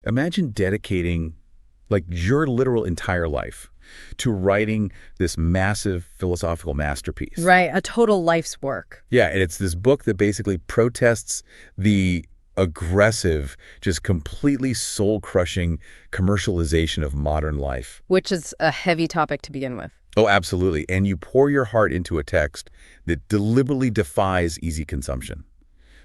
Imagine dedicating like your literal entire life to writing this massive philosophical masterpiece. Right, a total life's work. Yeah, and it's this book that basically protests the aggressive, just completely soul-crushing commercialization of modern life. Which is a heavy topic to begin with. Oh, absolutely. And you pour your heart into a text that deliberately defies easy consumption.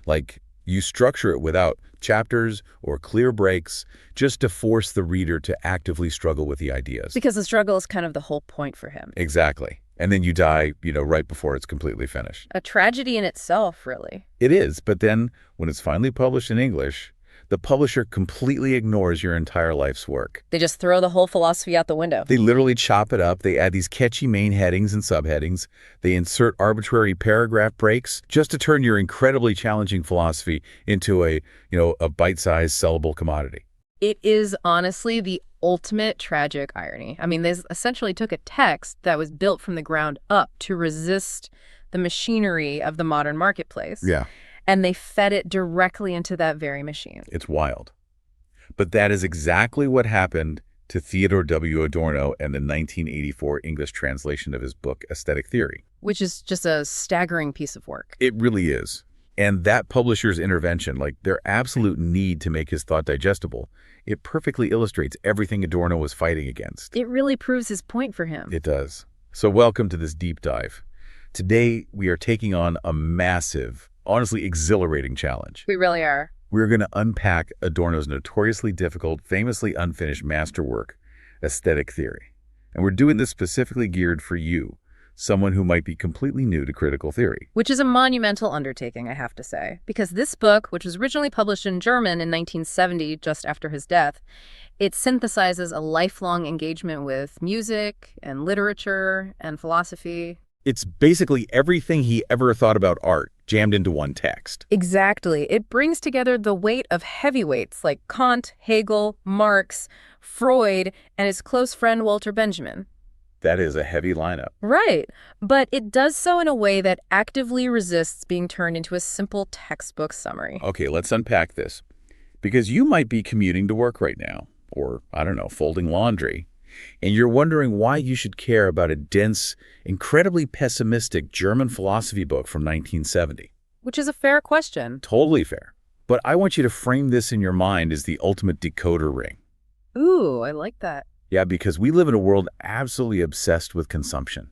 Like, you structure it without chapters or clear breaks just to force the reader to actively struggle with the ideas. Because the struggle is kind of the whole point for him. Exactly. And then you die, right before it's completely finished. A tragedy in itself, really. It is, but then when it's finally published in English, the publisher completely ignores your entire life's work. They just throw the whole philosophy out the window. They literally chop it up. They add these catchy main headings and subheadings. They insert arbitrary paragraph breaks just to turn your incredibly challenging philosophy into a bite-sized sellable commodity. It is honestly the ultimate tragic irony. I mean, they essentially took a text that was built from the ground up to resist the machinery of the modern marketplace. Yeah. And they fed it directly into that very machine. It's wild. But that is exactly what happened to Theodore W. Adorno and the 1984 English translation of his book, Aesthetic Theory. Which is just a staggering piece of work. It really is. And that publisher's intervention, like their absolute need to make his thought digestible, it perfectly illustrates everything Adorno was fighting against. It really proves his point for him. It does. So welcome to this deep dive. Today, we are taking on a massive, honestly exhilarating challenge. We really are. We're going to unpack Adorno's notoriously difficult, famously unfinished masterwork, Aesthetic Theory. And we're doing this specifically geared for you, someone who might be completely new to critical theory. Which is a monumental undertaking, I have to say, because this book, which was originally published in German in 1970, just after his death, it synthesizes a lifelong engagement with music and literature and philosophy. It's basically everything he ever thought about art jammed into one text. Exactly. It brings together the weight of heavyweights like Kant, Hegel, Marx, Freud, and his close friend Walter Benjamin. That is a heavy lineup. Right. But it does so in a way that actively resists being turned into a simple textbook summary. Okay, let's unpack this. Because you might be commuting to work right now, or, I don't know, folding laundry, and you're wondering why you should care about a dense, incredibly pessimistic German philosophy book from 1970. Which is a fair question. Totally fair. But I want you to frame this in your mind as the ultimate decoder ring. Ooh, I like that. Yeah, because we live in a world absolutely obsessed with consumption.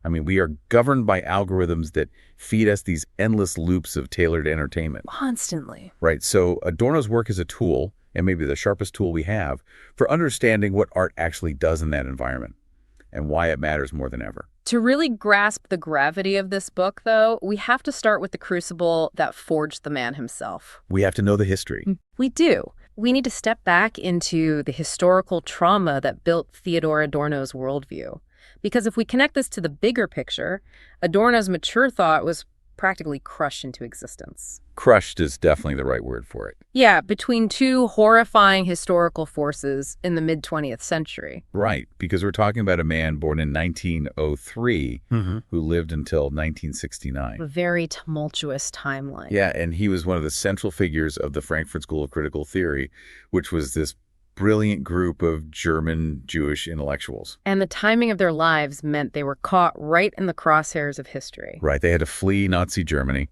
I mean, we are governed by algorithms that feed us these endless loops of tailored entertainment. Constantly. Right, so Adorno's work is a tool, and maybe the sharpest tool we have, for understanding what art actually does in that environment and why it matters more than ever. To really grasp the gravity of this book, though, we have to start with the crucible that forged the man himself. We have to know the history. We do. We need to step back into the historical trauma that built Theodore Adorno's worldview. Because if we connect this to the bigger picture, Adorno's mature thought was practically crushed into existence. Crushed is definitely the right word for it. Yeah, between two horrifying historical forces in the mid-20th century. Right, because we're talking about a man born in 1903 who lived until 1969. A very tumultuous timeline. Yeah, and he was one of the central figures of the Frankfurt School of Critical Theory, which was this brilliant group of German Jewish intellectuals. And the timing of their lives meant they were caught right in the crosshairs of history. Right, they had to flee Nazi Germany.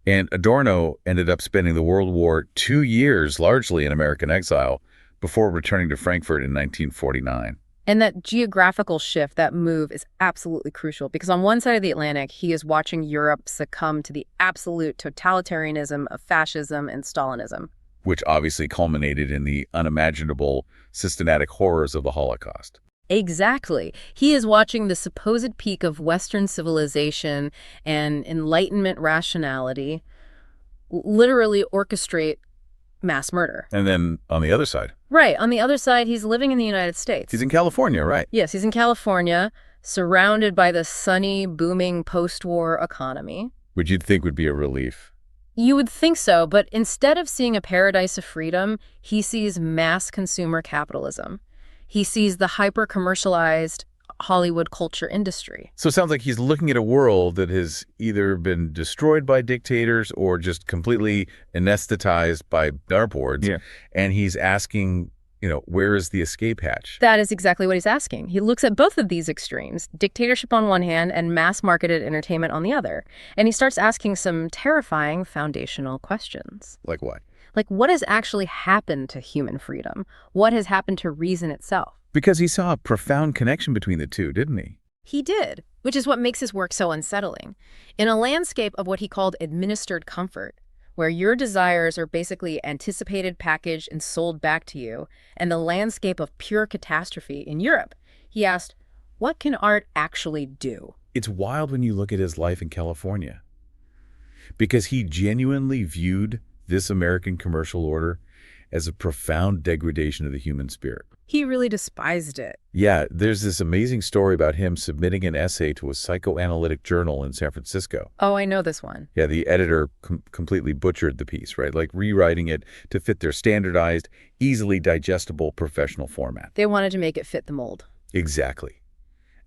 And Adorno ended up spending the World War 2 years largely in American exile before returning to Frankfurt in 1949. And that geographical shift, that move, is absolutely crucial because on one side of the Atlantic, he is watching Europe succumb to the absolute totalitarianism of fascism and Stalinism. Which obviously culminated in the unimaginable systematic horrors of the Holocaust. Exactly. He is watching the supposed peak of Western civilization and Enlightenment rationality literally orchestrate mass murder. And then on the other side. Right. On the other side, he's living in the United States. He's in California, right? Yes, he's in California, surrounded by the sunny, booming post-war economy. Which you'd think would be a relief. You would think so, but instead of seeing a paradise of freedom, he sees mass consumer capitalism. He sees the hyper-commercialized Hollywood culture industry. So it sounds like he's looking at a world that has either been destroyed by dictators or just completely anesthetized by dartboards. Yeah. And he's asking Where is the escape hatch? That is exactly what he's asking. He looks at both of these extremes, dictatorship on one hand and mass-marketed entertainment on the other. And he starts asking some terrifying foundational questions. Like what? Like, what has actually happened to human freedom? What has happened to reason itself? Because he saw a profound connection between the two, didn't he? He did, which is what makes his work so unsettling. In a landscape of what he called administered comfort, where your desires are basically anticipated, packaged, and sold back to you, and the landscape of pure catastrophe in Europe, he asked, what can art actually do? It's wild when you look at his life in California, because he genuinely viewed this American commercial order as a profound degradation of the human spirit. He really despised it. Yeah, there's this amazing story about him submitting an essay to a psychoanalytic journal in San Francisco. Oh, I know this one. Yeah, the editor completely butchered the piece, right? Like rewriting it to fit their standardized, easily digestible professional format. They wanted to make it fit the mold. Exactly.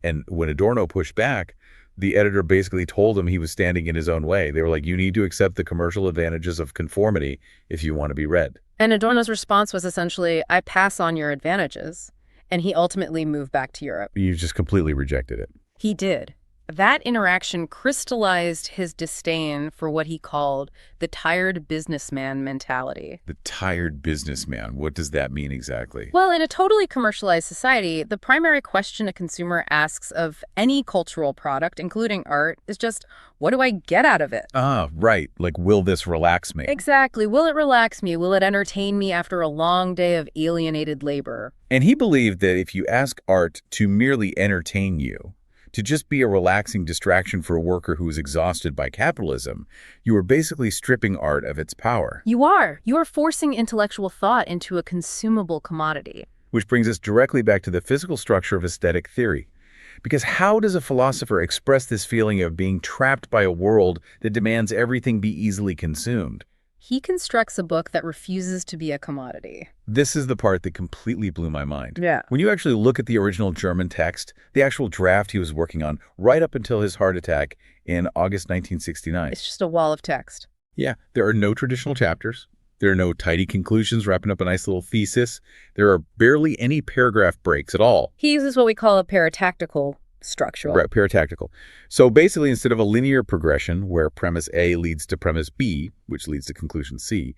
And when Adorno pushed back, the editor basically told him he was standing in his own way. They were like, you need to accept the commercial advantages of conformity if you want to be read. And Adorno's response was essentially, I pass on your advantages. And he ultimately moved back to Europe. You just completely rejected it. He did. That interaction crystallized his disdain for what he called the tired businessman mentality. The tired businessman. What does that mean exactly? Well, in a totally commercialized society, the primary question a consumer asks of any cultural product, including art, is just, what do I get out of it? Ah, right. Like, will this relax me? Exactly. Will it relax me? Will it entertain me after a long day of alienated labor? And he believed that if you ask art to merely entertain you, to just be a relaxing distraction for a worker who is exhausted by capitalism, you are basically stripping art of its power. You are. You are forcing intellectual thought into a consumable commodity. Which brings us directly back to the physical structure of aesthetic theory. Because how does a philosopher express this feeling of being trapped by a world that demands everything be easily consumed? He constructs a book that refuses to be a commodity. This is the part that completely blew my mind. Yeah. When you actually look at the original German text, the actual draft he was working on right up until his heart attack in August 1969. It's just a wall of text. Yeah, there are no traditional chapters. There are no tidy conclusions wrapping up a nice little thesis. There are barely any paragraph breaks at all. He uses what we call a paratactical structure. Right, paratactical. So basically, instead of a linear progression where premise A leads to premise B, which leads to conclusion C,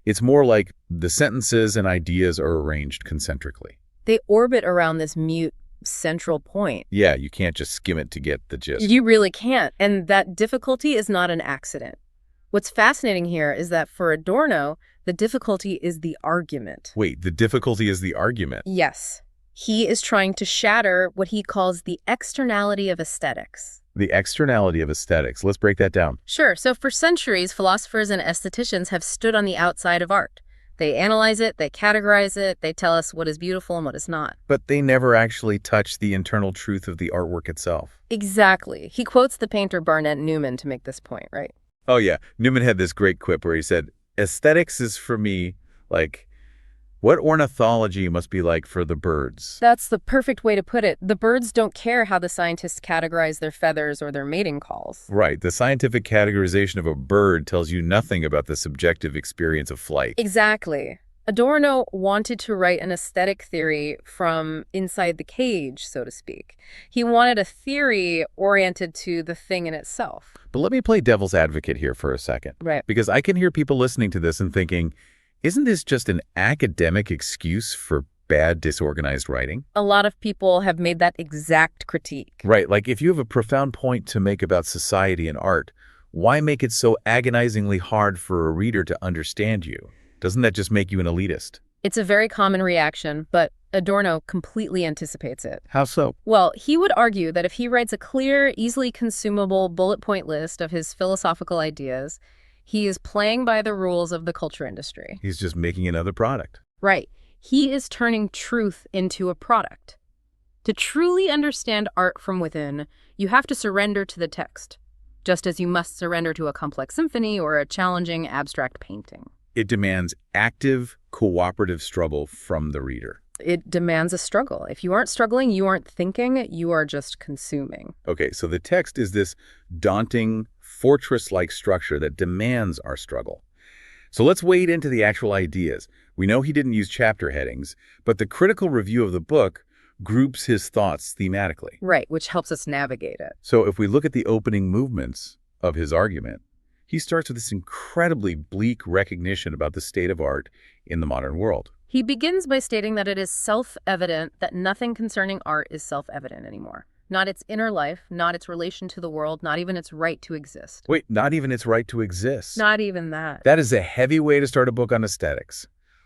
it's more like the sentences and ideas are arranged concentrically. They orbit around this mute central point. Yeah, you can't just skim it to get the gist. You really can't. And that difficulty is not an accident. What's fascinating here is that for Adorno, the difficulty is the argument. Wait, the difficulty is the argument? Yes. He is trying to shatter what he calls the externality of aesthetics. The externality of aesthetics. Let's break that down. Sure. So for centuries, philosophers and aestheticians have stood on the outside of art. They analyze it, they categorize it, they tell us what is beautiful and what is not. But they never actually touch the internal truth of the artwork itself. Exactly. He quotes the painter Barnett Newman to make this point, right? Oh, yeah. Newman had this great quip where he said, aesthetics is for me like what ornithology must be like for the birds. That's the perfect way to put it. The birds don't care how the scientists categorize their feathers or their mating calls. Right. The scientific categorization of a bird tells you nothing about the subjective experience of flight. Exactly. Adorno wanted to write an aesthetic theory from inside the cage, so to speak. He wanted a theory oriented to the thing in itself. But let me play devil's advocate here for a second. Right. Because I can hear people listening to this and thinking, isn't this just an academic excuse for bad, disorganized writing? A lot of people have made that exact critique. Right. Like if you have a profound point to make about society and art, why make it so agonizingly hard for a reader to understand you? Doesn't that just make you an elitist? It's a very common reaction, but Adorno completely anticipates it. How so? Well, he would argue that if he writes a clear, easily consumable bullet point list of his philosophical ideas, he is playing by the rules of the culture industry. He's just making another product. Right. He is turning truth into a product. To truly understand art from within, you have to surrender to the text, just as you must surrender to a complex symphony or a challenging abstract painting. It demands active, cooperative struggle from the reader. It demands a struggle. If you aren't struggling, you aren't thinking, you are just consuming. Okay, so the text is this daunting, fortress-like structure that demands our struggle. So let's wade into the actual ideas. We know he didn't use chapter headings, but the critical review of the book groups his thoughts thematically. Right, which helps us navigate it. So if we look at the opening movements of his argument, he starts with this incredibly bleak recognition about the state of art in the modern world. He begins by stating that it is self-evident that nothing concerning art is self-evident anymore. Not its inner life, not its relation to the world, not even its right to exist. Wait, not even its right to exist? Not even that. That is a heavy way to start a book on aesthetics.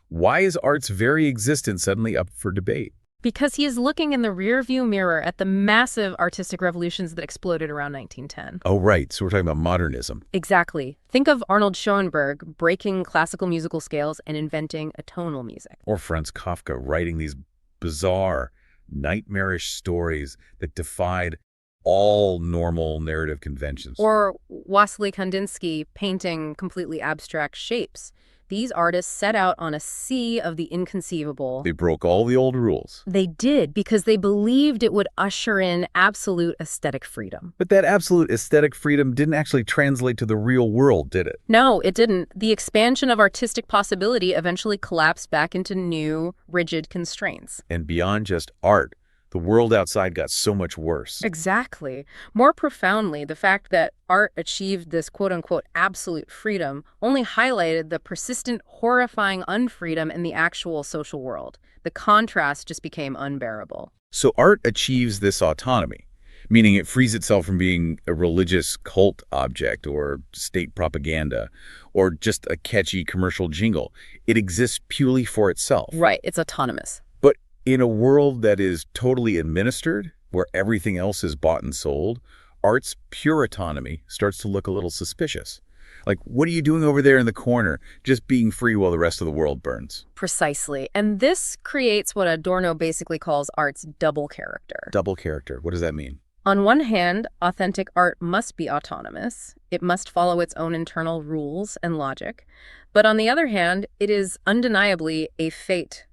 Why is art's very existence suddenly up for debate? Because he is looking in the rearview mirror at the massive artistic revolutions that exploded around 1910. Oh, right. So we're talking about modernism. Exactly. Think of Arnold Schoenberg breaking classical musical scales and inventing atonal music. Or Franz Kafka writing these bizarre, nightmarish stories that defied all normal narrative conventions. Or Wassily Kandinsky painting completely abstract shapes. These artists set out on a sea of the inconceivable. They broke all the old rules. They did, because they believed it would usher in absolute aesthetic freedom. But that absolute aesthetic freedom didn't actually translate to the real world, did it? No, it didn't. The expansion of artistic possibility eventually collapsed back into new, rigid constraints. And beyond just art, the world outside got so much worse. Exactly. More profoundly, the fact that art achieved this quote-unquote absolute freedom only highlighted the persistent, horrifying unfreedom in the actual social world. The contrast just became unbearable. So art achieves this autonomy, meaning it frees itself from being a religious cult object or state propaganda or just a catchy commercial jingle. It exists purely for itself. Right, it's autonomous. But in a world that is totally administered, where everything else is bought and sold, art's pure autonomy starts to look a little suspicious. Like, what are you doing over there in the corner, just being free while the rest of the world burns? Precisely. And this creates what Adorno basically calls art's double character. Double character. What does that mean? On one hand, authentic art must be autonomous. It must follow its own internal rules and logic. But on the other hand, it is undeniably a fate.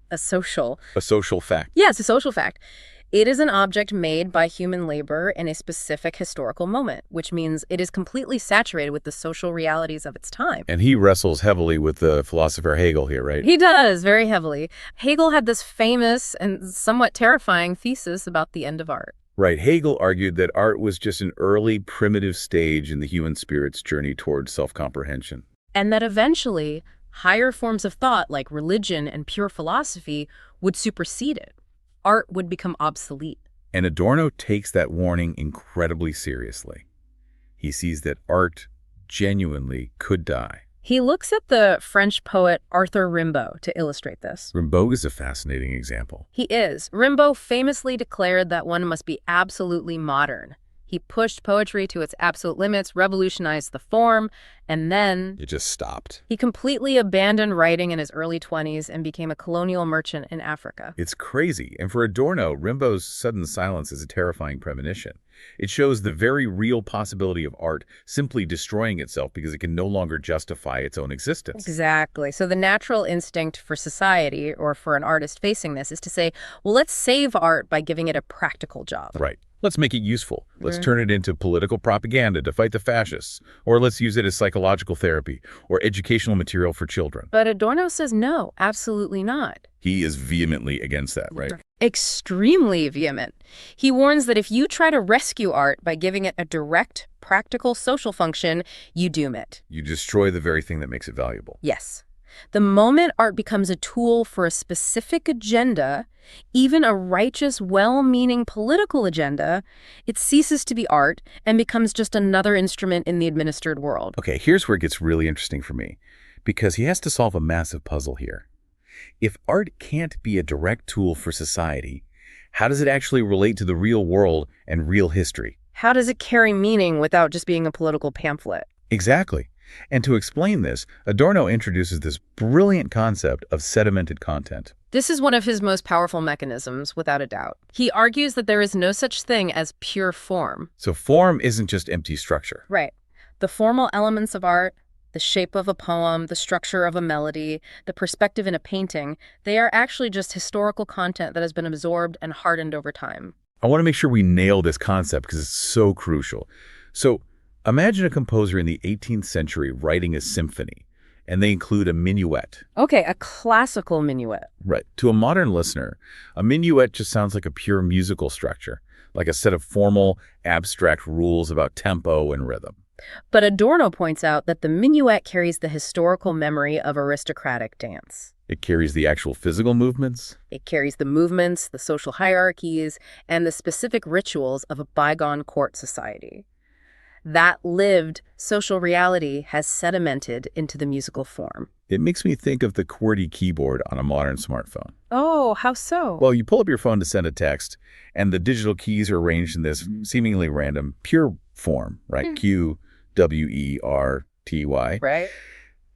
A social fact. Yes, a social fact. It is an object made by human labor in a specific historical moment, which means it is completely saturated with the social realities of its time. And he wrestles heavily with the philosopher Hegel here, right? He does, very heavily. Hegel had this famous and somewhat terrifying thesis about the end of art. Right. Hegel argued that art was just an early, primitive stage in the human spirit's journey towards self-comprehension. And that eventually, higher forms of thought like religion and pure philosophy would supersede it. Art would become obsolete. And Adorno takes that warning incredibly seriously. He sees that art genuinely could die. He looks at the French poet Arthur Rimbaud to illustrate this. Rimbaud is a fascinating example. He is. Rimbaud famously declared that one must be absolutely modern. He pushed poetry to its absolute limits, revolutionized the form, and then It just stopped. he completely abandoned writing in his early 20s and became a colonial merchant in Africa. It's crazy. And for Adorno, Rimbaud's sudden silence is a terrifying premonition. It shows the very real possibility of art simply destroying itself because it can no longer justify its own existence. Exactly. So the natural instinct for society, or for an artist facing this, is to say, well, let's save art by giving it a practical job. Right. Let's make it useful. Let's turn it into political propaganda to fight the fascists. Or let's use it as psychological therapy or educational material for children. But Adorno says no, absolutely not. He is vehemently against that, right? Extremely vehement. He warns that if you try to rescue art by giving it a direct, practical social function, you doom it. You destroy the very thing that makes it valuable. Yes. The moment art becomes a tool for a specific agenda, even a righteous, well-meaning political agenda, it ceases to be art and becomes just another instrument in the administered world. Okay, here's where it gets really interesting for me, because he has to solve a massive puzzle here. If art can't be a direct tool for society, how does it actually relate to the real world and real history? How does it carry meaning without just being a political pamphlet? Exactly. And to explain this, Adorno introduces this brilliant concept of sedimented content. This is one of his most powerful mechanisms, without a doubt. He argues that there is no such thing as pure form. So form isn't just empty structure. Right. The formal elements of art, the shape of a poem, the structure of a melody, the perspective in a painting, they are actually just historical content that has been absorbed and hardened over time. I want to make sure we nail this concept because it's so crucial. So imagine a composer in the 18th century writing a symphony. and they include a minuet. Okay, a classical minuet. Right. To a modern listener, a minuet just sounds like a pure musical structure, like a set of formal, abstract rules about tempo and rhythm. But Adorno points out that the minuet carries the historical memory of aristocratic dance. It carries the actual physical movements. It carries the movements, the social hierarchies, and the specific rituals of a bygone court society. That lived social reality has sedimented into the musical form. It makes me think of the QWERTY keyboard on a modern smartphone. Oh, how so? Well, you pull up your phone to send a text, and the digital keys are arranged in this seemingly random, pure form, right? Q, W, E, R, T, Y. Right.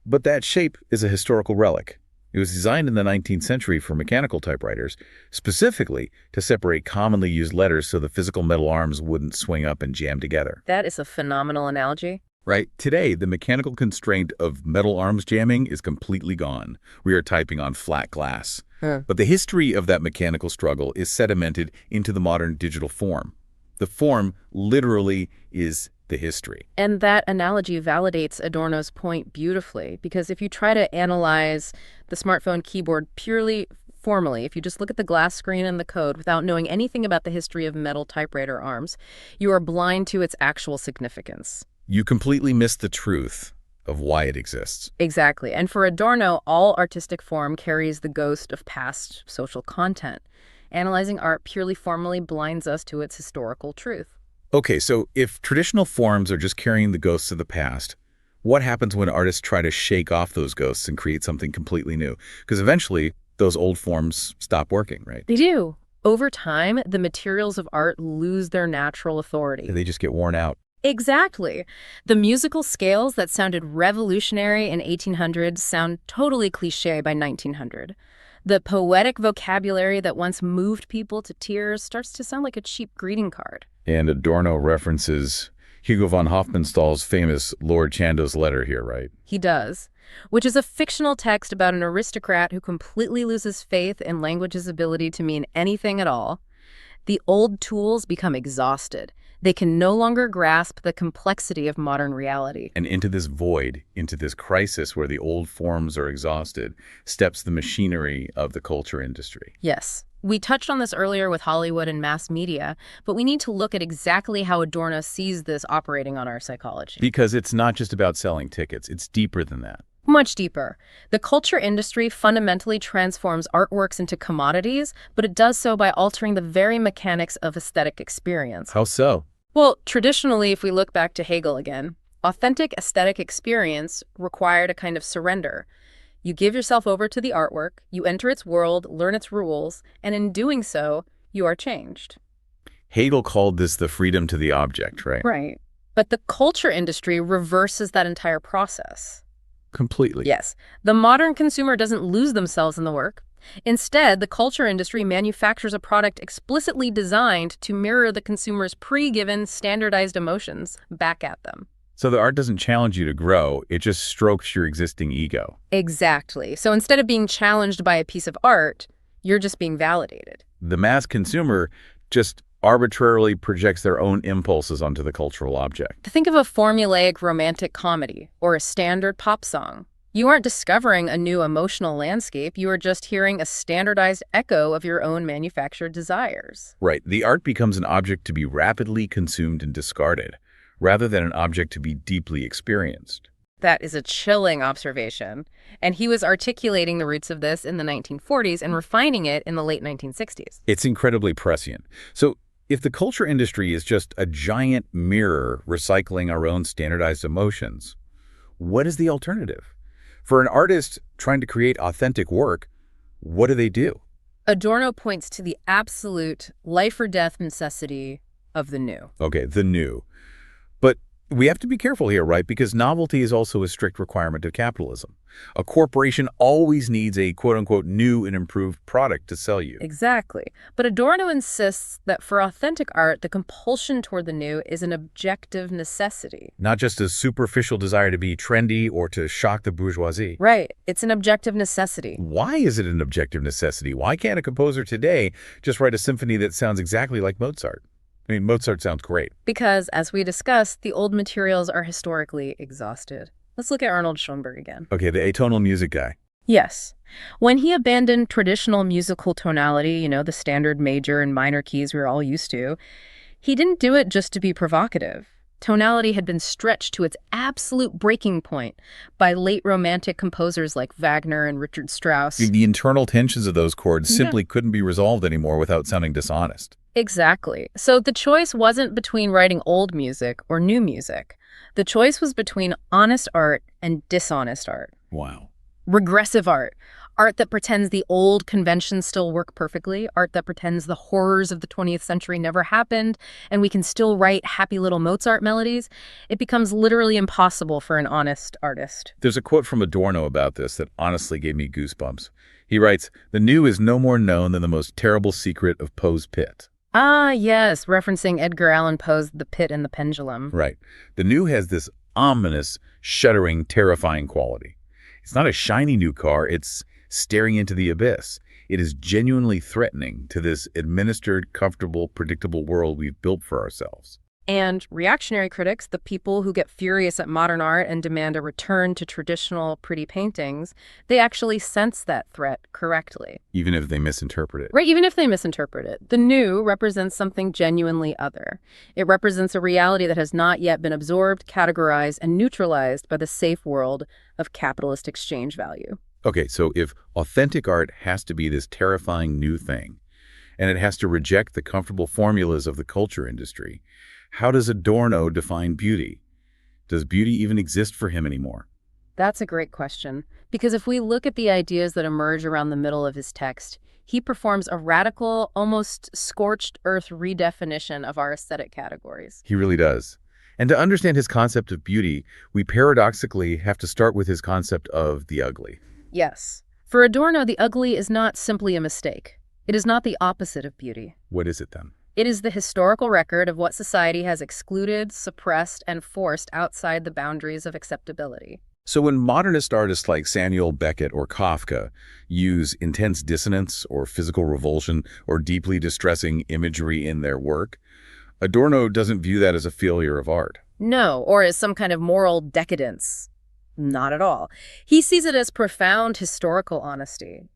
But that shape is a historical relic. It was designed in the 19th century for mechanical typewriters, specifically to separate commonly used letters so the physical metal arms wouldn't swing up and jam together. That is a phenomenal analogy. Right? Today, the mechanical constraint of metal arms jamming is completely gone. We are typing on flat glass. But the history of that mechanical struggle is sedimented into the modern digital form. The form literally is the history. And that analogy validates Adorno's point beautifully, because if you try to analyze the smartphone keyboard purely formally, if you just look at the glass screen and the code without knowing anything about the history of metal typewriter arms, you are blind to its actual significance. You completely miss the truth of why it exists. Exactly. And for Adorno, all artistic form carries the ghost of past social content. Analyzing art purely formally blinds us to its historical truth. Okay, so if traditional forms are just carrying the ghosts of the past, what happens when artists try to shake off those ghosts and create something completely new? Because eventually, those old forms stop working, right? They do. Over time, the materials of art lose their natural authority. They just get worn out. Exactly. The musical scales that sounded revolutionary in 1800 sound totally cliché by 1900. The poetic vocabulary that once moved people to tears starts to sound like a cheap greeting card. And Adorno references Hugo von Hofmannsthal's famous Lord Chandos letter here, right? He does, which is a fictional text about an aristocrat who completely loses faith in language's ability to mean anything at all. The old tools become exhausted. They can no longer grasp the complexity of modern reality. And into this void, into this crisis where the old forms are exhausted, steps the machinery of the culture industry. Yes. We touched on this earlier with Hollywood and mass media, but we need to look at exactly how Adorno sees this operating on our psychology. Because it's not just about selling tickets. It's deeper than that. Much deeper. The culture industry fundamentally transforms artworks into commodities, but it does so by altering the very mechanics of aesthetic experience. How so? Well, traditionally, if we look back to Hegel again, authentic aesthetic experience required a kind of surrender. You give yourself over to the artwork, you enter its world, learn its rules, and in doing so, you are changed. Hegel called this the freedom to the object, right? Right. But the culture industry reverses that entire process. Completely. Yes. The modern consumer doesn't lose themselves in the work. Instead, the culture industry manufactures a product explicitly designed to mirror the consumer's pre-given standardized emotions back at them. So the art doesn't challenge you to grow, it just strokes your existing ego. Exactly. So instead of being challenged by a piece of art, you're just being validated. The mass consumer just arbitrarily projects their own impulses onto the cultural object. Think of a formulaic romantic comedy or a standard pop song. You aren't discovering a new emotional landscape, you are just hearing a standardized echo of your own manufactured desires. Right. The art becomes an object to be rapidly consumed and discarded, rather than an object to be deeply experienced. That is a chilling observation. And he was articulating the roots of this in the 1940s and refining it in the late 1960s. It's incredibly prescient. So if the culture industry is just a giant mirror recycling our own standardized emotions, what is the alternative? For an artist trying to create authentic work, what do? Adorno points to the absolute life or death necessity of the new. Okay, the new. But we have to be careful here, right? Because novelty is also a strict requirement of capitalism. A corporation always needs a quote-unquote new and improved product to sell you. Exactly. But Adorno insists that for authentic art, the compulsion toward the new is an objective necessity. Not just a superficial desire to be trendy or to shock the bourgeoisie. Right. It's an objective necessity. Why is it an objective necessity? Why can't a composer today just write a symphony that sounds exactly like Mozart? I mean, Mozart sounds great. Because, as we discussed, the old materials are historically exhausted. Let's look at Arnold Schoenberg again. Okay, the atonal music guy. Yes. When he abandoned traditional musical tonality, the standard major and minor keys we're all used to, he didn't do it just to be provocative. Tonality had been stretched to its absolute breaking point by late Romantic composers like Wagner and Richard Strauss. The internal tensions of those chords simply couldn't be resolved anymore without sounding dishonest. Exactly. So the choice wasn't between writing old music or new music. The choice was between honest art and dishonest art. Wow. Regressive art. Art that pretends the old conventions still work perfectly. Art that pretends the horrors of the 20th century never happened and we can still write happy little Mozart melodies. It becomes literally impossible for an honest artist. There's a quote from Adorno about this that honestly gave me goosebumps. He writes, "The new is no more known than the most terrible secret of Poe's pit." Ah, yes, referencing Edgar Allan Poe's The Pit and the Pendulum. Right. The new has this ominous, shuddering, terrifying quality. It's not a shiny new car, it's staring into the abyss. It is genuinely threatening to this administered, comfortable, predictable world we've built for ourselves. And reactionary critics, the people who get furious at modern art and demand a return to traditional pretty paintings, they actually sense that threat correctly. Even if they misinterpret it. Right, even if they misinterpret it. The new represents something genuinely other. It represents a reality that has not yet been absorbed, categorized, and neutralized by the safe world of capitalist exchange value. Okay, so if authentic art has to be this terrifying new thing, and it has to reject the comfortable formulas of the culture industry, how does Adorno define beauty? Does beauty even exist for him anymore? That's a great question, because if we look at the ideas that emerge around the middle of his text, he performs a radical, almost scorched earth redefinition of our aesthetic categories. He really does. And to understand his concept of beauty, we paradoxically have to start with his concept of the ugly. Yes. For Adorno, the ugly is not simply a mistake. It is not the opposite of beauty. What is it then? It is the historical record of what society has excluded, suppressed, and forced outside the boundaries of acceptability. So when modernist artists like Samuel Beckett or Kafka use intense dissonance or physical revulsion or deeply distressing imagery in their work, Adorno doesn't view that as a failure of art. No, or as some kind of moral decadence. Not at all. He sees it as profound historical honesty.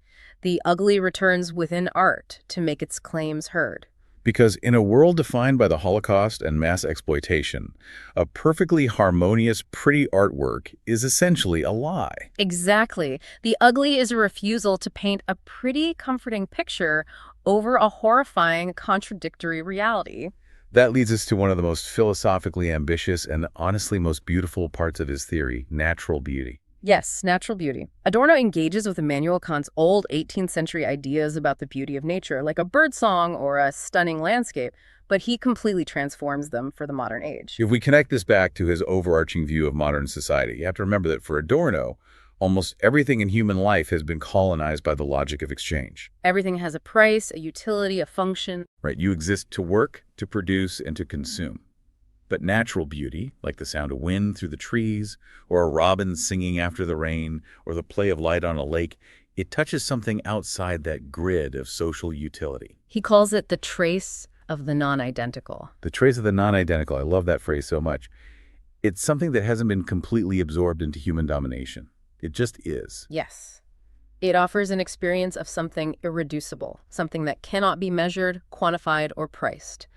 The ugly returns within art to make its claims heard. Because in a world defined by the Holocaust and mass exploitation, a perfectly harmonious, pretty artwork is essentially a lie. Exactly. The ugly is a refusal to paint a pretty, comforting picture over a horrifying, contradictory reality. That leads us to one of the most philosophically ambitious and honestly most beautiful parts of his theory, natural beauty. Yes, natural beauty. Adorno engages with Immanuel Kant's old 18th century ideas about the beauty of nature, like a birdsong or a stunning landscape, but he completely transforms them for the modern age. If we connect this back to his overarching view of modern society, you have to remember that for Adorno, almost everything in human life has been colonized by the logic of exchange. Everything has a price, a utility, a function. Right, you exist to work, to produce, and to consume. But natural beauty, like the sound of wind through the trees, or a robin singing after the rain, or the play of light on a lake, it touches something outside that grid of social utility. He calls it the trace of the non-identical. The trace of the non-identical. I love that phrase so much. It's something that hasn't been completely absorbed into human domination. It just is. Yes. It offers an experience of something irreducible, something that cannot be measured, quantified, or priced.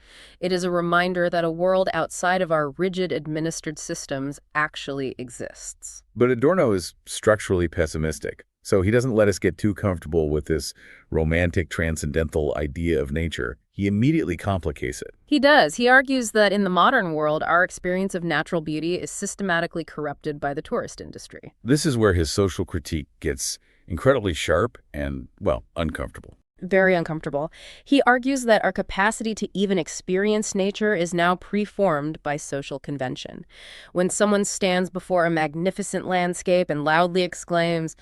It is a reminder that a world outside of our rigid administered systems actually exists. But Adorno is structurally pessimistic, so he doesn't let us get too comfortable with this romantic, transcendental idea of nature. He immediately complicates it. He does. He argues that in the modern world, our experience of natural beauty is systematically corrupted by the tourist industry. This is where his social critique gets incredibly sharp and, well, uncomfortable. Very uncomfortable. He argues that our capacity to even experience nature is now preformed by social convention. When someone stands before a magnificent landscape and loudly exclaims,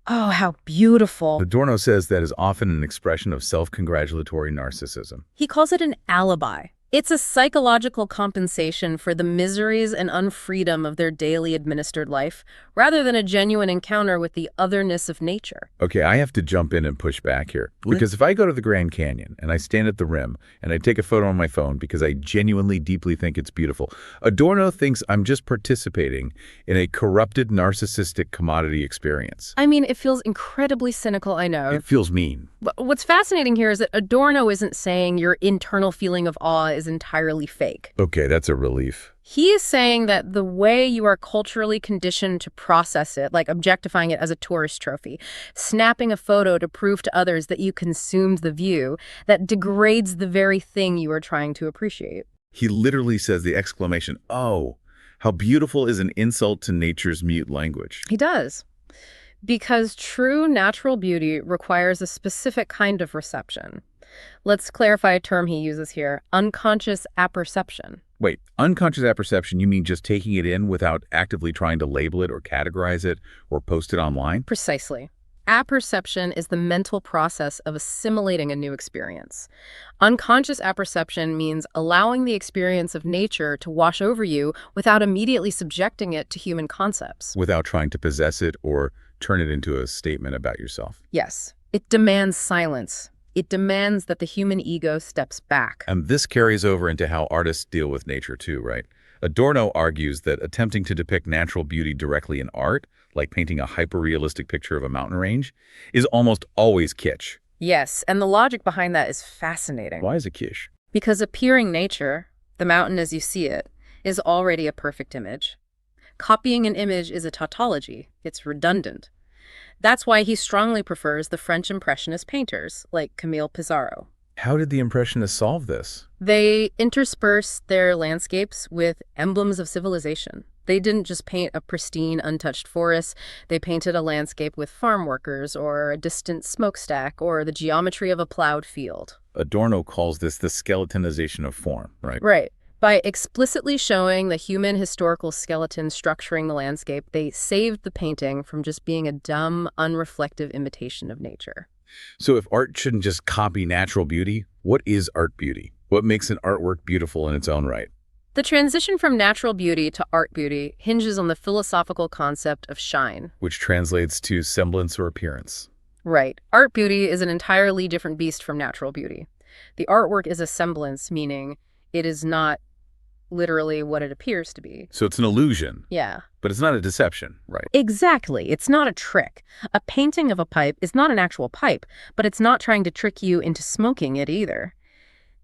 "Oh, how beautiful!" Adorno says that is often an expression of self-congratulatory narcissism. He calls it an alibi. It's a psychological compensation for the miseries and unfreedom of their daily administered life, rather than a genuine encounter with the otherness of nature. Okay, I have to jump in and push back here. Because if I go to the Grand Canyon and I stand at the rim and I take a photo on my phone because I genuinely deeply think it's beautiful, Adorno thinks I'm just participating in a corrupted narcissistic commodity experience. I mean, it feels incredibly cynical, I know. It feels mean. But what's fascinating here is that Adorno isn't saying your internal feeling of awe is entirely fake. Okay, that's a relief. He is saying that the way you are culturally conditioned to process it, like objectifying it as a tourist trophy, snapping a photo to prove to others that you consumed the view, that degrades the very thing you are trying to appreciate. He literally says the exclamation, "Oh, how beautiful," is an insult to nature's mute language. He does. Because true natural beauty requires a specific kind of reception. Let's clarify a term he uses here, unconscious apperception. Wait, unconscious apperception, you mean just taking it in without actively trying to label it or categorize it or post it online? Precisely. Apperception is the mental process of assimilating a new experience. Unconscious apperception means allowing the experience of nature to wash over you without immediately subjecting it to human concepts. Without trying to possess it or turn it into a statement about yourself. Yes. It demands silence. It demands that the human ego steps back. And this carries over into how artists deal with nature too, right? Adorno argues that attempting to depict natural beauty directly in art, like painting a hyper-realistic picture of a mountain range, is almost always kitsch. Yes, and the logic behind that is fascinating. Why is it kitsch? Because appearing nature, the mountain as you see it, is already a perfect image. Copying an image is a tautology. It's redundant. That's why he strongly prefers the French Impressionist painters, like Camille Pissarro. How did the Impressionists solve this? They interspersed their landscapes with emblems of civilization. They didn't just paint a pristine, untouched forest. They painted a landscape with farm workers or a distant smokestack or the geometry of a plowed field. Adorno calls this the skeletonization of form, right? Right. By explicitly showing the human historical skeleton structuring the landscape, they saved the painting from just being a dumb, unreflective imitation of nature. So if art shouldn't just copy natural beauty, what is art beauty? What makes an artwork beautiful in its own right? The transition from natural beauty to art beauty hinges on the philosophical concept of shine. Which translates to semblance or appearance. Right. Art beauty is an entirely different beast from natural beauty. The artwork is a semblance, meaning it is not literally what it appears to be. So it's an illusion. Yeah. But it's not a deception, right? Exactly. It's not a trick. A painting of a pipe is not an actual pipe, but it's not trying to trick you into smoking it either.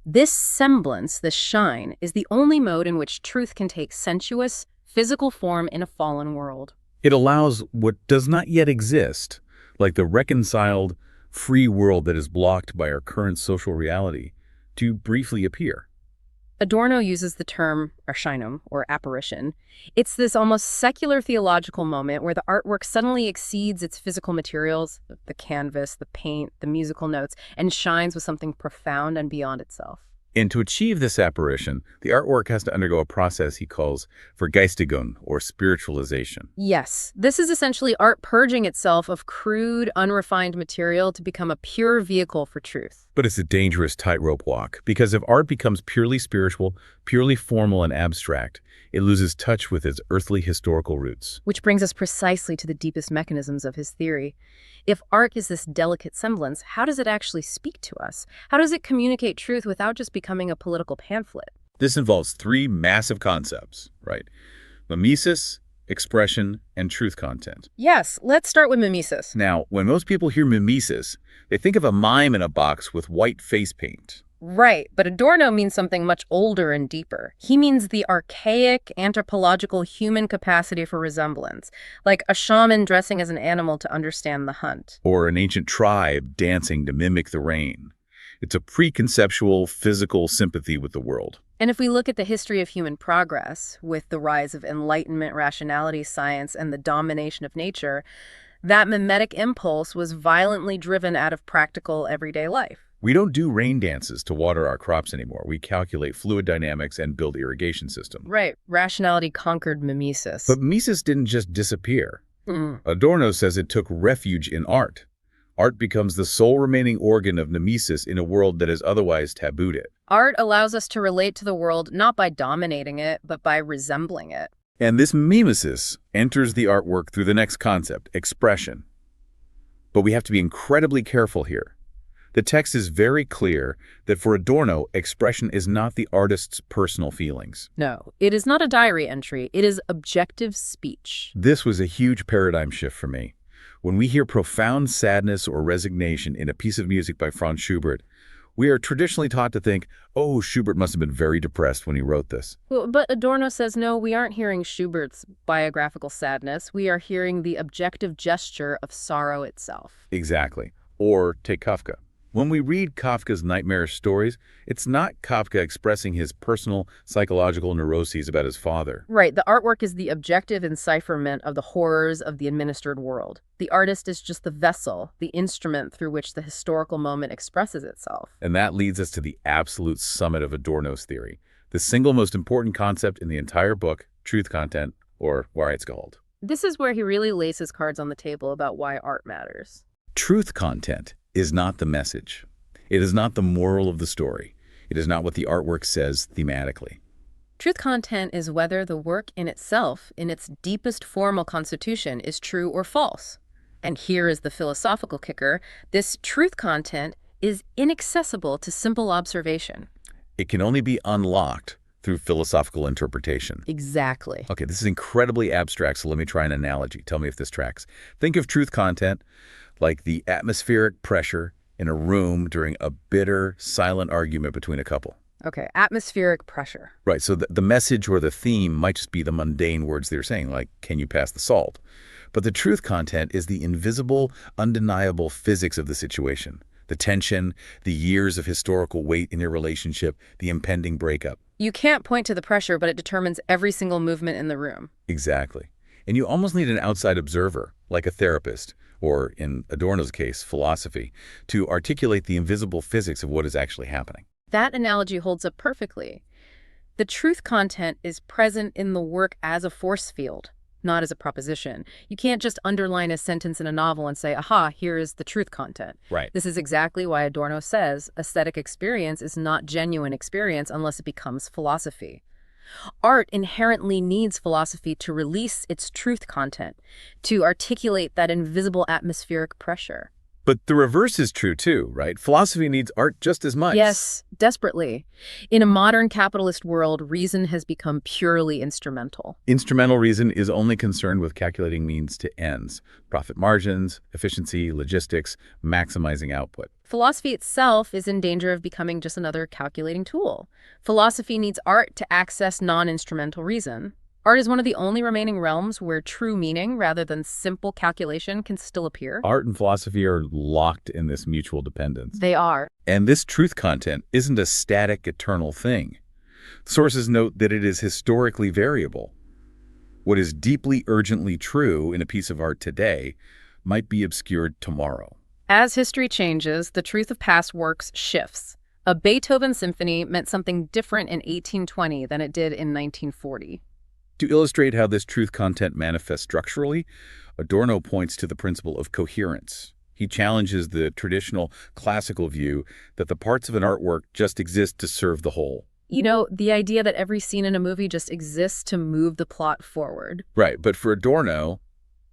This semblance, this shine, is the only mode in which truth can take sensuous, physical form in a fallen world. It allows what does not yet exist, like the reconciled, free world that is blocked by our current social reality, to briefly appear. Adorno uses the term erscheinung, or apparition. It's this almost secular theological moment where the artwork suddenly exceeds its physical materials, the canvas, the paint, the musical notes, and shines with something profound and beyond itself. And to achieve this apparition, the artwork has to undergo a process he calls Vergeistigung, or spiritualization. Yes, this is essentially art purging itself of crude, unrefined material to become a pure vehicle for truth. But it's a dangerous tightrope walk, because if art becomes purely spiritual, purely formal and abstract, it loses touch with its earthly historical roots. Which brings us precisely to the deepest mechanisms of his theory. If art is this delicate semblance, how does it actually speak to us? How does it communicate truth without just becoming a political pamphlet? This involves three massive concepts, right? Mimesis, expression, and truth content. Yes, let's start with mimesis. Now, when most people hear mimesis, they think of a mime in a box with white face paint. Right, but Adorno means something much older and deeper. He means the archaic, anthropological human capacity for resemblance, like a shaman dressing as an animal to understand the hunt. Or an ancient tribe dancing to mimic the rain. It's a preconceptual, physical sympathy with the world. And if we look at the history of human progress, with the rise of Enlightenment, rationality, science, and the domination of nature, that mimetic impulse was violently driven out of practical, everyday life. We don't do rain dances to water our crops anymore. We calculate fluid dynamics and build irrigation systems. Right. Rationality conquered mimesis. But mimesis didn't just disappear. Adorno says it took refuge in art. Art becomes the sole remaining organ of mimesis in a world that has otherwise tabooed it. Art allows us to relate to the world not by dominating it, but by resembling it. And this mimesis enters the artwork through the next concept, expression. But we have to be incredibly careful here. The text is very clear that for Adorno, expression is not the artist's personal feelings. No, it is not a diary entry. It is objective speech. This was a huge paradigm shift for me. When we hear profound sadness or resignation in a piece of music by Franz Schubert, we are traditionally taught to think, oh, Schubert must have been very depressed when he wrote this. Well, but Adorno says, no, we aren't hearing Schubert's biographical sadness. We are hearing the objective gesture of sorrow itself. Exactly. Or take Kafka. When we read Kafka's nightmarish stories, it's not Kafka expressing his personal psychological neuroses about his father. Right. The artwork is the objective encipherment of the horrors of the administered world. The artist is just the vessel, the instrument through which the historical moment expresses itself. And that leads us to the absolute summit of Adorno's theory, the single most important concept in the entire book, truth content, or Wahrheitsgehalt. This is where he really lays his cards on the table about why art matters. Truth content is not the message. It is not the moral of the story. It is not what the artwork says thematically. Truth content is whether the work in itself, in its deepest formal constitution, is true or false. And here is the philosophical kicker. This truth content is inaccessible to simple observation. It can only be unlocked through philosophical interpretation. Exactly. Okay, this is incredibly abstract, so let me try an analogy. Tell me if this tracks. Think of truth content like the atmospheric pressure in a room during a bitter, silent argument between a couple. Okay, atmospheric pressure. Right, so the message or the theme might just be the mundane words they're saying, like, can you pass the salt? But the truth content is the invisible, undeniable physics of the situation. The tension, the years of historical weight in your relationship, the impending breakup. You can't point to the pressure, but it determines every single movement in the room. Exactly. And you almost need an outside observer, like a therapist, or in Adorno's case, philosophy, to articulate the invisible physics of what is actually happening. That analogy holds up perfectly. The truth content is present in the work as a force field, not as a proposition. You can't just underline a sentence in a novel and say, aha, here is the truth content. Right. This is exactly why Adorno says aesthetic experience is not genuine experience unless it becomes philosophy. Art inherently needs philosophy to release its truth content, to articulate that invisible atmospheric pressure. But the reverse is true too, right? Philosophy needs art just as much. Yes, desperately. In a modern capitalist world, reason has become purely instrumental. Instrumental reason is only concerned with calculating means to ends, profit margins, efficiency, logistics, maximizing output. Philosophy itself is in danger of becoming just another calculating tool. Philosophy needs art to access non-instrumental reason. Art is one of the only remaining realms where true meaning, rather than simple calculation, can still appear. Art and philosophy are locked in this mutual dependence. They are. And this truth content isn't a static, eternal thing. Sources note that it is historically variable. What is deeply, urgently true in a piece of art today might be obscured tomorrow. As history changes, the truth of past works shifts. A Beethoven symphony meant something different in 1820 than it did in 1940. To illustrate how this truth content manifests structurally, Adorno points to the principle of coherence. He challenges the traditional classical view that the parts of an artwork just exist to serve the whole. You know, the idea that every scene in a movie just exists to move the plot forward. Right, but for Adorno,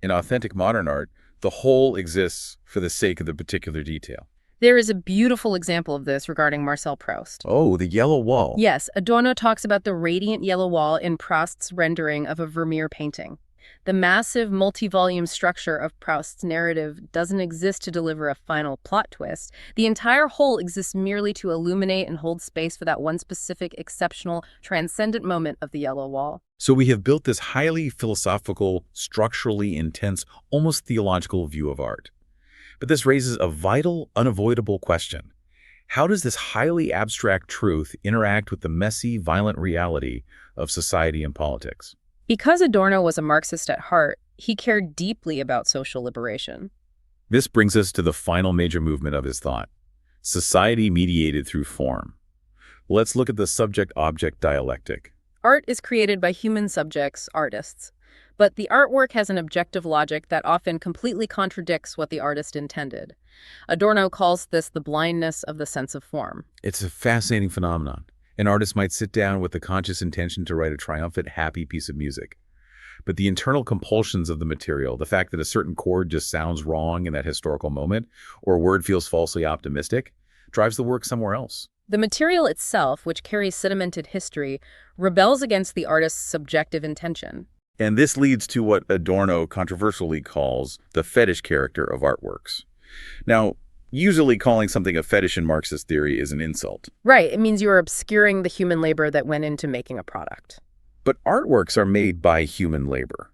in authentic modern art, the whole exists for the sake of the particular detail. There is a beautiful example of this regarding Marcel Proust. Oh, the yellow wall. Yes, Adorno talks about the radiant yellow wall in Proust's rendering of a Vermeer painting. The massive multi-volume structure of Proust's narrative doesn't exist to deliver a final plot twist. The entire whole exists merely to illuminate and hold space for that one specific, exceptional, transcendent moment of the yellow wall. So we have built this highly philosophical, structurally intense, almost theological view of art. But this raises a vital, unavoidable question. How does this highly abstract truth interact with the messy, violent reality of society and politics? Because Adorno was a Marxist at heart, he cared deeply about social liberation. This brings us to the final major movement of his thought, society mediated through form. Let's look at the subject-object dialectic. Art is created by human subjects, artists. but the artwork has an objective logic that often completely contradicts what the artist intended. Adorno calls this the blindness of the sense of form. It's a fascinating phenomenon. An artist might sit down with the conscious intention to write a triumphant, happy piece of music. But the internal compulsions of the material, the fact that a certain chord just sounds wrong in that historical moment, or a word feels falsely optimistic, drives the work somewhere else. The material itself, which carries sedimented history, rebels against the artist's subjective intention. And this leads to what Adorno controversially calls the fetish character of artworks. Now, usually calling something a fetish in Marxist theory is an insult. Right, it means you are obscuring the human labor that went into making a product. But artworks are made by human labor.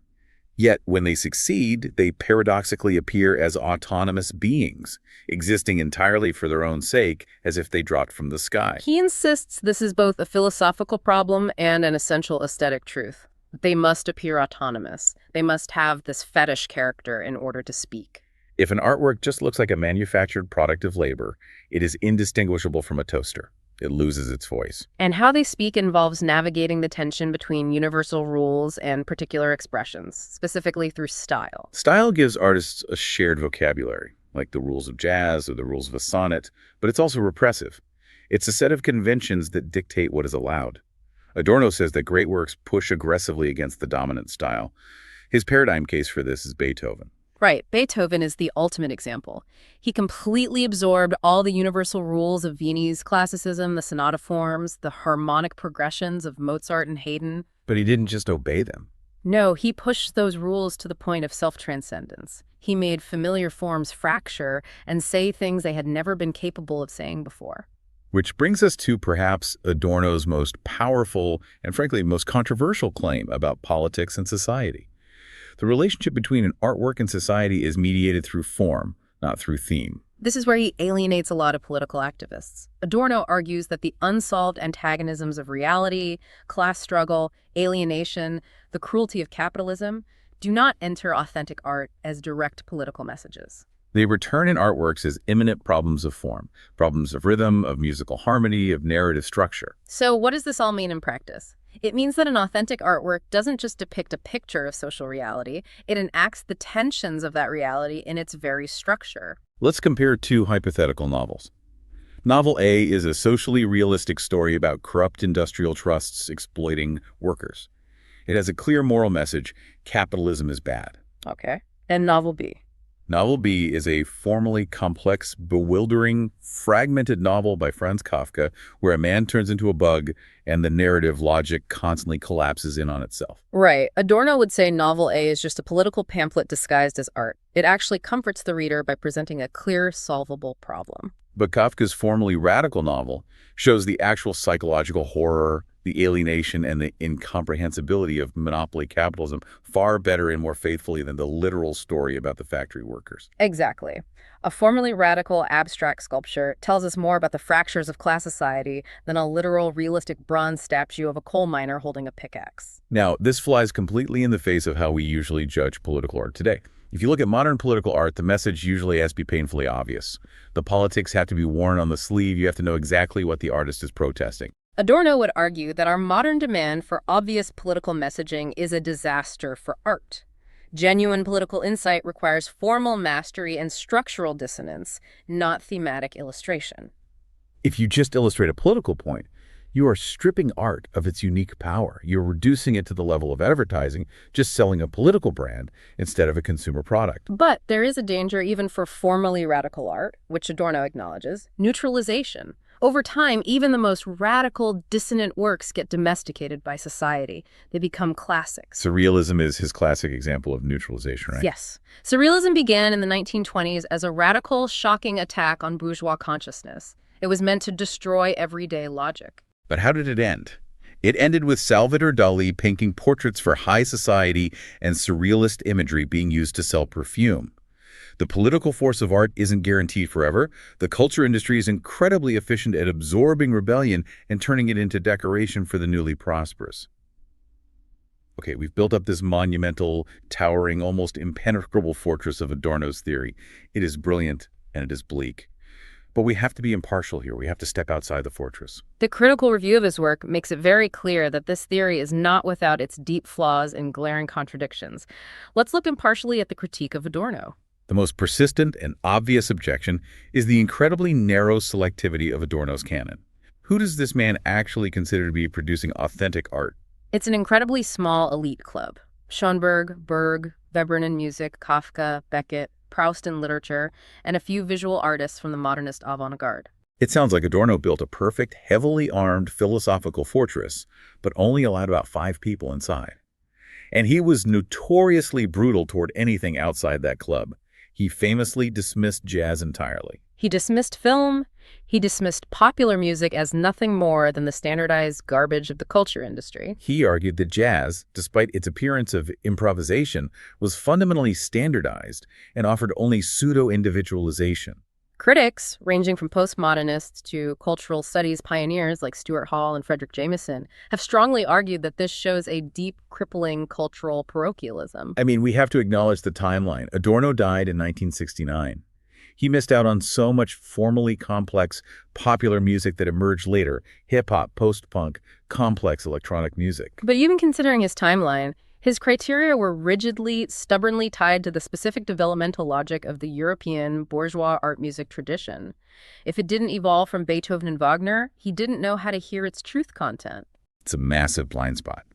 Yet, when they succeed, they paradoxically appear as autonomous beings, existing entirely for their own sake, as if they dropped from the sky. He insists this is both a philosophical problem and an essential aesthetic truth. They must appear autonomous. They must have this fetish character in order to speak. If an artwork just looks like a manufactured product of labor, it is indistinguishable from a toaster. It loses its voice. And how they speak involves navigating the tension between universal rules and particular expressions, specifically through style. Style gives artists a shared vocabulary, like the rules of jazz or the rules of a sonnet, but it's also repressive. It's a set of conventions that dictate what is allowed. Adorno says that great works push aggressively against the dominant style. His paradigm case for this is Beethoven. Right, Beethoven is the ultimate example. He completely absorbed all the universal rules of Viennese classicism, the sonata forms, the harmonic progressions of Mozart and Haydn. But he didn't just obey them. No, he pushed those rules to the point of self-transcendence. He made familiar forms fracture and say things they had never been capable of saying before. Which brings us to perhaps Adorno's most powerful and frankly most controversial claim about politics and society. The relationship between an artwork and society is mediated through form, not through theme. This is where he alienates a lot of political activists. Adorno argues that the unsolved antagonisms of reality, class struggle, alienation, the cruelty of capitalism, do not enter authentic art as direct political messages. They return in artworks as immanent problems of form, problems of rhythm, of musical harmony, of narrative structure. So what does this all mean in practice? It means that an authentic artwork doesn't just depict a picture of social reality, it enacts the tensions of that reality in its very structure. Let's compare two hypothetical novels. Novel A is a socially realistic story about corrupt industrial trusts exploiting workers. It has a clear moral message: capitalism is bad. Okay. And novel B? Novel B is a formally complex, bewildering, fragmented novel by Franz Kafka where a man turns into a bug and the narrative logic constantly collapses in on itself. Right. Adorno would say novel A is just a political pamphlet disguised as art. It actually comforts the reader by presenting a clear, solvable problem. But Kafka's formally radical novel shows the actual psychological horror, the alienation, and the incomprehensibility of monopoly capitalism far better and more faithfully than the literal story about the factory workers. Exactly. A formally radical, abstract sculpture tells us more about the fractures of class society than a literal, realistic bronze statue of a coal miner holding a pickaxe. Now, this flies completely in the face of how we usually judge political art today. If you look at modern political art, the message usually has to be painfully obvious. The politics have to be worn on the sleeve. You have to know exactly what the artist is protesting. Adorno would argue that our modern demand for obvious political messaging is a disaster for art. Genuine political insight requires formal mastery and structural dissonance, not thematic illustration. If you just illustrate a political point, you are stripping art of its unique power. You're reducing it to the level of advertising, just selling a political brand instead of a consumer product. But there is a danger even for formally radical art, which Adorno acknowledges: neutralization. Over time, even the most radical, dissonant works get domesticated by society. They become classics. Surrealism is his classic example of neutralization, right? Yes. Surrealism began in the 1920s as a radical, shocking attack on bourgeois consciousness. It was meant to destroy everyday logic. But how did it end? It ended with Salvador Dali painting portraits for high society and surrealist imagery being used to sell perfume. The political force of art isn't guaranteed forever. The culture industry is incredibly efficient at absorbing rebellion and turning it into decoration for the newly prosperous. Okay, we've built up this monumental, towering, almost impenetrable fortress of Adorno's theory. It is brilliant and it is bleak. But we have to be impartial here. We have to step outside the fortress. The critical review of his work makes it very clear that this theory is not without its deep flaws and glaring contradictions. Let's look impartially at the critique of Adorno. The most persistent and obvious objection is the incredibly narrow selectivity of Adorno's canon. Who does this man actually consider to be producing authentic art? It's an incredibly small elite club. Schoenberg, Berg, Veblen in music, Kafka, Beckett, Proust in literature, and a few visual artists from the modernist avant-garde. It sounds like Adorno built a perfect, heavily armed philosophical fortress, but only allowed about 5 people inside. And he was notoriously brutal toward anything outside that club. He famously dismissed jazz entirely. He dismissed film. He dismissed popular music as nothing more than the standardized garbage of the culture industry. He argued that jazz, despite its appearance of improvisation, was fundamentally standardized and offered only pseudo-individualization. Critics, ranging from postmodernists to cultural studies pioneers like Stuart Hall and Frederick Jameson, have strongly argued that this shows a deep, crippling cultural parochialism. I mean, we have to acknowledge the timeline. Adorno died in 1969. He missed out on so much formally complex, popular music that emerged later: hip-hop, post-punk, complex electronic music. But even considering his timeline, his criteria were rigidly, stubbornly tied to the specific developmental logic of the European bourgeois art music tradition. If it didn't evolve from Beethoven and Wagner, he didn't know how to hear its truth content. It's a massive blind spot.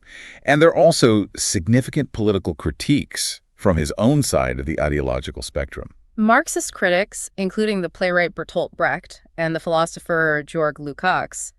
And there are also significant political critiques from his own side of the ideological spectrum. Marxist critics, including the playwright Bertolt Brecht and the philosopher Georg Lukács,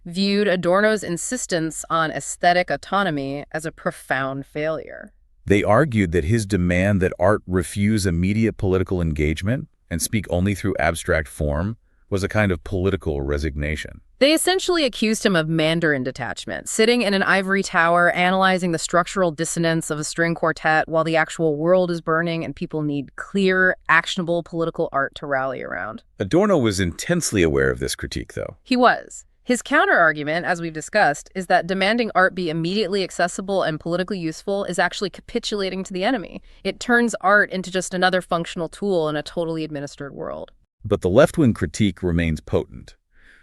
viewed Adorno's insistence on aesthetic autonomy as a profound failure. They argued that his demand that art refuse immediate political engagement and speak only through abstract form was a kind of political resignation. They essentially accused him of Mandarin detachment, sitting in an ivory tower analyzing the structural dissonance of a string quartet while the actual world is burning and people need clear, actionable political art to rally around. Adorno was intensely aware of this critique, though. He was. His counter-argument, as we've discussed, is that demanding art be immediately accessible and politically useful is actually capitulating to the enemy. It turns art into just another functional tool in a totally administered world. But the left-wing critique remains potent.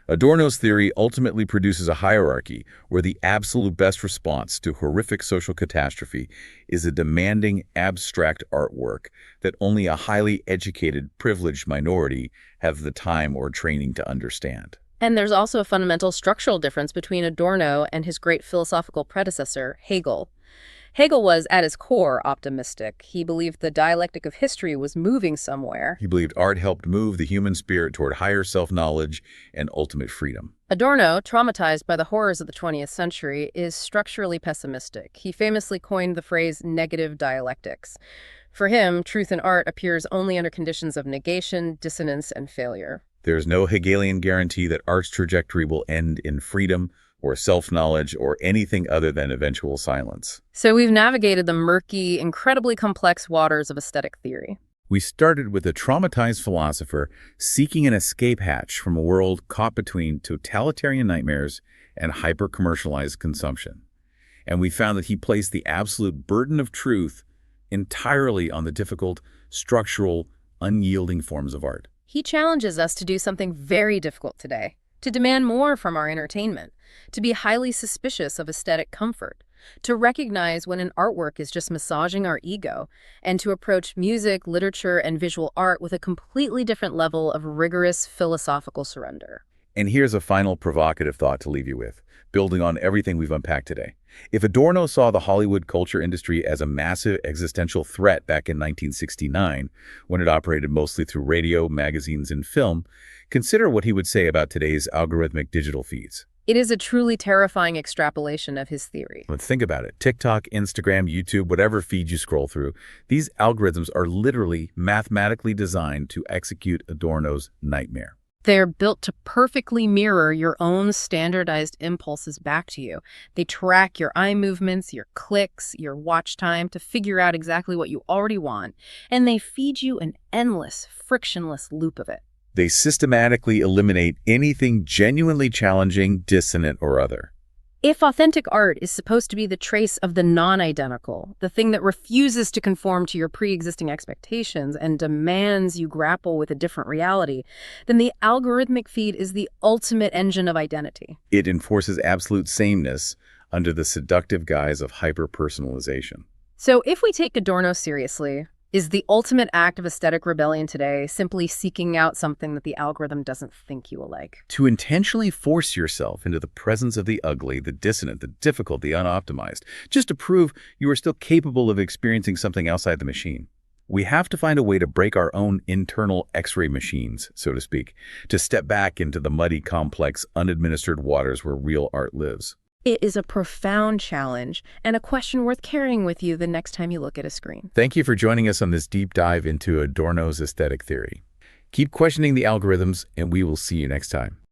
Adorno's theory ultimately produces a hierarchy where the absolute best response to horrific social catastrophe is a demanding, abstract artwork that only a highly educated, privileged minority have the time or training to understand. And there's also a fundamental structural difference between Adorno and his great philosophical predecessor, Hegel. Hegel was, at his core, optimistic. He believed the dialectic of history was moving somewhere. He believed art helped move the human spirit toward higher self-knowledge and ultimate freedom. Adorno, traumatized by the horrors of the 20th century, is structurally pessimistic. He famously coined the phrase negative dialectics. For him, truth in art appears only under conditions of negation, dissonance, and failure. There's no Hegelian guarantee that art's trajectory will end in freedom or self-knowledge or anything other than eventual silence. So we've navigated the murky, incredibly complex waters of aesthetic theory. We started with a traumatized philosopher seeking an escape hatch from a world caught between totalitarian nightmares and hyper-commercialized consumption. And we found that he placed the absolute burden of truth entirely on the difficult, structural, unyielding forms of art. He challenges us to do something very difficult today, to demand more from our entertainment, to be highly suspicious of aesthetic comfort, to recognize when an artwork is just massaging our ego, and to approach music, literature, and visual art with a completely different level of rigorous philosophical surrender. And here's a final provocative thought to leave you with, building on everything we've unpacked today. If Adorno saw the Hollywood culture industry as a massive existential threat back in 1969, when it operated mostly through radio, magazines, and film, consider what he would say about today's algorithmic digital feeds. It is a truly terrifying extrapolation of his theory. Let's think about it. TikTok, Instagram, YouTube, whatever feed you scroll through, these algorithms are literally mathematically designed to execute Adorno's nightmare. They're built to perfectly mirror your own standardized impulses back to you. They track your eye movements, your clicks, your watch time to figure out exactly what you already want, and they feed you an endless, frictionless loop of it. They systematically eliminate anything genuinely challenging, dissonant, or other. If authentic art is supposed to be the trace of the non-identical, the thing that refuses to conform to your pre-existing expectations and demands you grapple with a different reality, then the algorithmic feed is the ultimate engine of identity. It enforces absolute sameness under the seductive guise of hyper-personalization. So if we take Adorno seriously, is the ultimate act of aesthetic rebellion today simply seeking out something that the algorithm doesn't think you will like? To intentionally force yourself into the presence of the ugly, the dissonant, the difficult, the unoptimized, just to prove you are still capable of experiencing something outside the machine. We have to find a way to break our own internal X-ray machines, so to speak, to step back into the muddy, complex, unadministered waters where real art lives. It is a profound challenge and a question worth carrying with you the next time you look at a screen. Thank you for joining us on this deep dive into Adorno's aesthetic theory. Keep questioning the algorithms, and we will see you next time.